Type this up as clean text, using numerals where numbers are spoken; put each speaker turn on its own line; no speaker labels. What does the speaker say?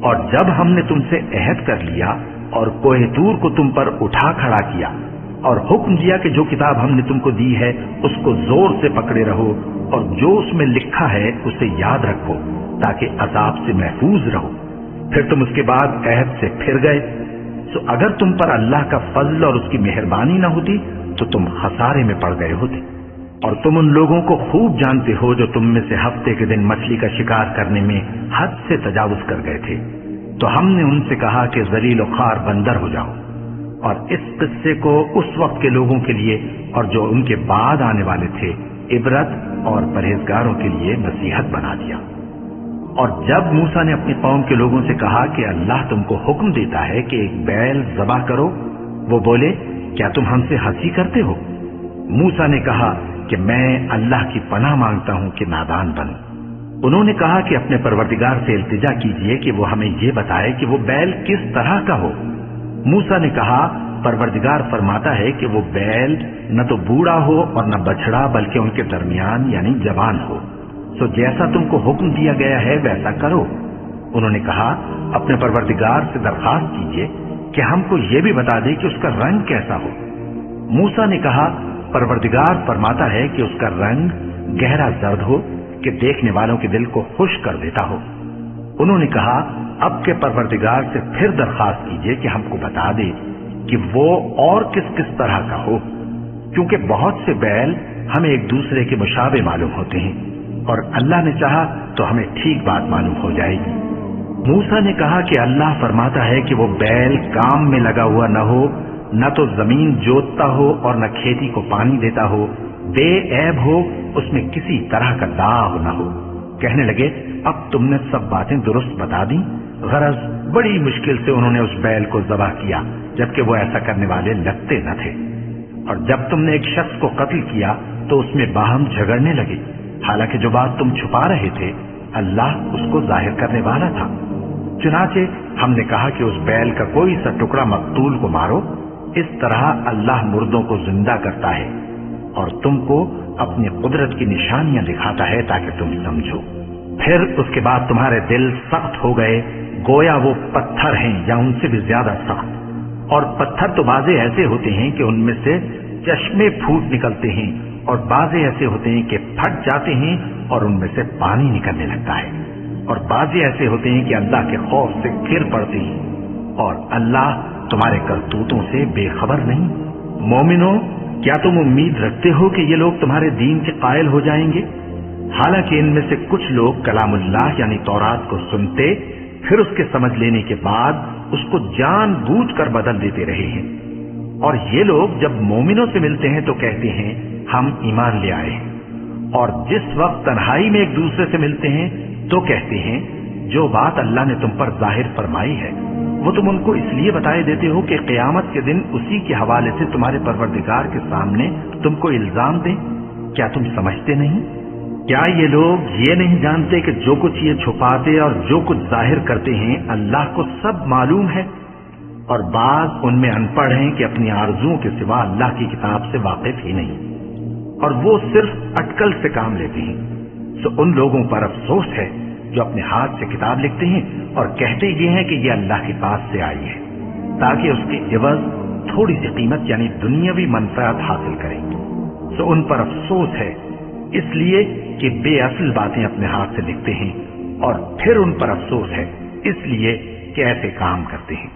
اور جب ہم نے تم سے عہد کر لیا اور کوہ طور کو تم پر اٹھا کھڑا کیا اور حکم دیا کہ جو کتاب ہم نے تم کو دی ہے اس کو زور سے پکڑے رہو اور جو اس میں لکھا ہے اسے یاد رکھو تاکہ عذاب سے محفوظ رہو، پھر تم اس کے بعد عہد سے پھر گئے، تو اگر تم پر اللہ کا فضل اور اس کی مہربانی نہ ہوتی تو تم خسارے میں پڑ گئے ہوتے۔ اور تم ان لوگوں کو خوب جانتے ہو جو تم میں سے ہفتے کے دن مچھلی کا شکار کرنے میں حد سے تجاوز کر گئے تھے، تو ہم نے ان سے کہا کہ ذلیل و خوار بندر ہو جاؤ، اور اس قصے کو اس وقت کے لوگوں کے لیے اور جو ان کے بعد آنے والے تھے عبرت اور پرہیزگاروں کے لیے نصیحت بنا دیا۔ اور جب موسیٰ نے اپنی قوم کے لوگوں سے کہا کہ اللہ تم کو حکم دیتا ہے کہ ایک بیل ذبح کرو، وہ بولے کیا تم ہم سے ہنسی کرتے ہو؟ موسیٰ نے کہا کہ میں اللہ کی پناہ مانگتا ہوں کہ نادان بنوں۔ انہوں نے کہا کہ اپنے پروردگار سے التجا کیجئے کہ وہ ہمیں یہ بتائے کہ وہ بیل کس طرح کا ہو۔ موسیٰ نے کہا پروردگار فرماتا ہے کہ وہ بیل نہ تو بوڑھا ہو اور نہ بچڑا بلکہ ان کے درمیان یعنی جوان ہو، سو جیسا تم کو حکم دیا گیا ہے ویسا کرو۔ انہوں نے کہا اپنے پروردگار سے درخواست کیجئے کہ ہم کو یہ بھی بتا دے کہ اس کا رنگ کیسا ہو۔ موسیٰ نے کہا پروردگار فرماتا ہے کہ اس کا رنگ گہرا زرد ہو کہ دیکھنے والوں کے دل کو خوش کر دیتا ہو۔ انہوں نے کہا اب کے پروردگار سے پھر درخواست کیجئے کہ ہم کو بتا دے کہ وہ اور کس کس طرح کا ہو، کیونکہ بہت سے بیل ہمیں ایک دوسرے کے مشابہ معلوم ہوتے ہیں، اور اللہ نے چاہا تو ہمیں ٹھیک بات معلوم ہو جائے گی۔ موسیٰ نے کہا کہ اللہ فرماتا ہے کہ وہ بیل کام میں لگا ہوا نہ ہو، نہ تو زمین جوتتا ہو اور نہ کھیتی کو پانی دیتا ہو، بے عیب ہو، اس میں کسی طرح کا داغ نہ ہو۔ کہنے لگے اب تم نے سب باتیں درست بتا دیں؟ غرض بڑی مشکل سے انہوں نے اس بیل کو ذبح کیا، جبکہ وہ ایسا کرنے والے لگتے نہ تھے۔ اور جب تم نے ایک شخص کو قتل کیا تو اس میں باہم جھگڑنے لگے، حالانکہ جو بات تم چھپا رہے تھے اللہ اس کو ظاہر کرنے والا تھا۔ چنانچہ ہم نے کہا کہ اس بیل کا کوئی سا ٹکڑا مقتول کو مارو، اس طرح اللہ مردوں کو زندہ کرتا ہے اور تم کو اپنی قدرت کی نشانیاں دکھاتا ہے تاکہ تم سمجھو۔ پھر اس کے بعد تمہارے دل سخت ہو گئے گویا وہ پتھر ہیں یا ان سے بھی زیادہ سخت، اور پتھر تو بعضے ایسے ہوتے ہیں کہ ان میں سے چشمے پھوٹ نکلتے ہیں، اور بعضے ایسے ہوتے ہیں کہ پھٹ جاتے ہیں اور ان میں سے پانی نکلنے لگتا ہے، اور بعضے ایسے ہوتے ہیں کہ اللہ کے خوف سے گر پڑتے ہیں، اور اللہ تمہارے کرتوتوں سے بے خبر نہیں۔ مومنو کیا تم امید رکھتے ہو کہ یہ لوگ تمہارے دین کے قائل ہو جائیں گے؟ حالانکہ ان میں سے کچھ لوگ کلام اللہ یعنی تورات کو سنتے پھر اس کے سمجھ لینے کے بعد اس کو جان بوجھ کر بدل دیتے رہے ہیں، اور یہ لوگ جب مومنوں سے ملتے ہیں تو کہتے ہیں ہم ایمان لے آئے ہیں، اور جس وقت تنہائی میں ایک دوسرے سے ملتے ہیں تو کہتے ہیں جو بات اللہ نے تم پر ظاہر فرمائی ہے وہ تم ان کو اس لیے بتائے دیتے ہو کہ قیامت کے دن اسی کے حوالے سے تمہارے پروردگار کے سامنے تم کو الزام دیں۔ کیا تم سمجھتے نہیں؟ کیا یہ لوگ یہ نہیں جانتے کہ جو کچھ یہ چھپاتے اور جو کچھ ظاہر کرتے ہیں اللہ کو سب معلوم ہے؟ اور بعض ان میں ان پڑھ ہیں کہ اپنی آرزوؤں کے سوا اللہ کی کتاب سے واقف ہی نہیں، اور وہ صرف اٹکل سے کام لیتے ہیں۔ سو ان لوگوں پر افسوس ہے جو اپنے ہاتھ سے کتاب لکھتے ہیں اور کہتے یہ ہیں کہ یہ اللہ کے پاس سے آئی ہے، تاکہ اس کے عوض تھوڑی سی قیمت یعنی دنیاوی منفعت حاصل کریں۔ سو ان پر افسوس ہے اس لیے کہ بے اصل باتیں اپنے ہاتھ سے لکھتے ہیں، اور پھر ان پر افسوس ہے اس لیے کہ ایسے کام کرتے ہیں۔